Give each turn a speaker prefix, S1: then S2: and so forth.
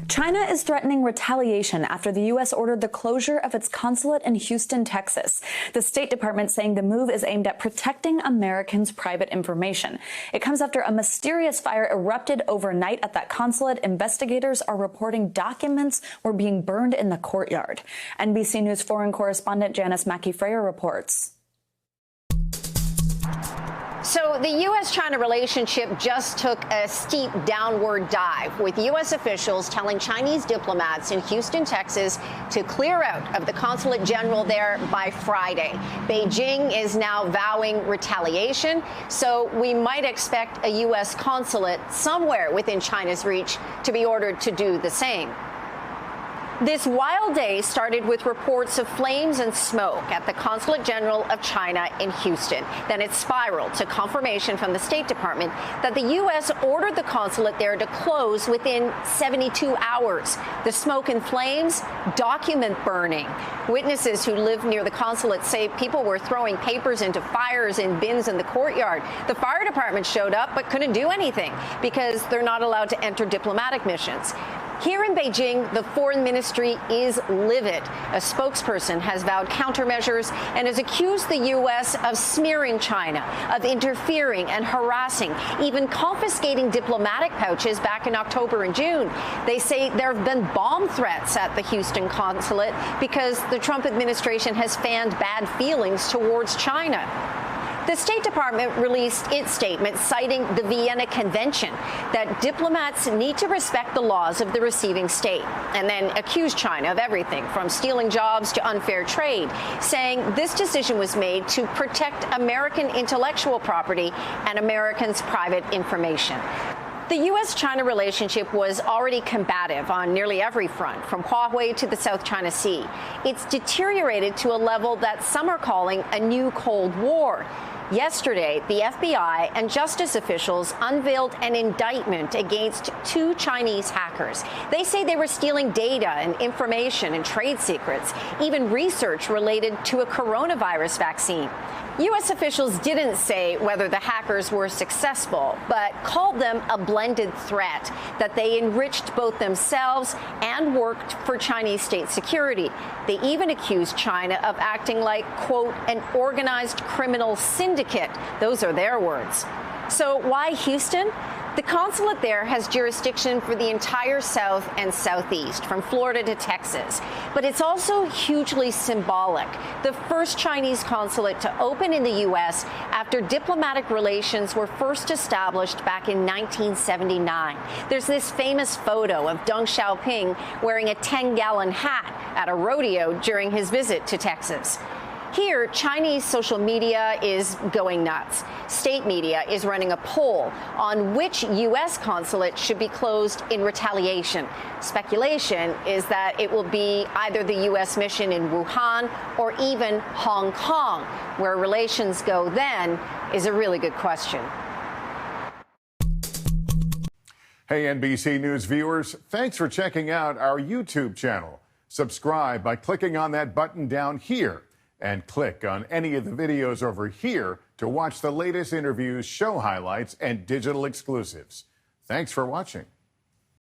S1: China is threatening retaliation after the U.S. ordered the closure of its consulate in Houston, Texas. The State Department saying the move is aimed at protecting Americans' private information. It comes after a mysterious fire erupted overnight at that consulate. Investigators are reporting documents were being burned in the courtyard. NBC News foreign correspondent Janis Mackey Frayer reports.
S2: So the U.S.-China relationship just took a steep downward dive, with U.S. officials telling Chinese diplomats in Houston, Texas, to clear out of the consulate general there by Friday. Beijing is now vowing retaliation, so we might expect a U.S. consulate somewhere within China's reach to be ordered to do the same. This wild day started with reports of flames and smoke at the Consulate General of China in Houston. Then it spiraled to confirmation from the State Department that the U.S. ordered the consulate there to close within 72 hours. The smoke and flames, document burning. Witnesses who live near the consulate say people were throwing papers into fires in bins in the courtyard. The fire department showed up but couldn't do anything because they're not allowed to enter diplomatic missions. Here in Beijing, the foreign ministry is livid. A spokesperson has vowed countermeasures and has accused the U.S. of smearing China, of interfering and harassing, even confiscating diplomatic pouches back in October and June. They say there have been bomb threats at the Houston consulate because the Trump administration has fanned bad feelings towards China. The State Department released its statement citing the Vienna Convention that diplomats need to respect the laws of the receiving state, and then accused China of everything from stealing jobs to unfair trade, saying this decision was made to protect American intellectual property and Americans' private information. The U.S.-China relationship was already combative on nearly every front, from Huawei to the South China Sea. It's deteriorated to a level that some are calling a new Cold War. Yesterday, the FBI and justice officials unveiled an indictment against 2 Chinese hackers. They say they were stealing data and information and trade secrets, even research related to a coronavirus vaccine. U.S. officials didn't say whether the hackers were successful, but called them a blended threat, that they enriched both themselves and worked for Chinese state security. They even accused China of acting like, quote, an organized criminal syndicate. Those are their words. So why Houston? The consulate there has jurisdiction for the entire South and Southeast, from Florida to Texas. But it's also hugely symbolic. The first Chinese consulate to open in the U.S. after diplomatic relations were first established back in 1979. There's this famous photo of Deng Xiaoping wearing a 10-gallon hat at a rodeo during his visit to Texas. Here, Chinese social media is going nuts. State media is running a poll on which U.S. consulate should be closed in retaliation. Speculation is that it will be either the U.S. mission in Wuhan or even Hong Kong. Where relations go then is a really good question.
S3: Hey, NBC News viewers, thanks for checking out our YouTube channel. Subscribe by clicking on that button down here. And click on any of the videos over here to watch the latest interviews, show highlights, and digital exclusives. Thanks for watching.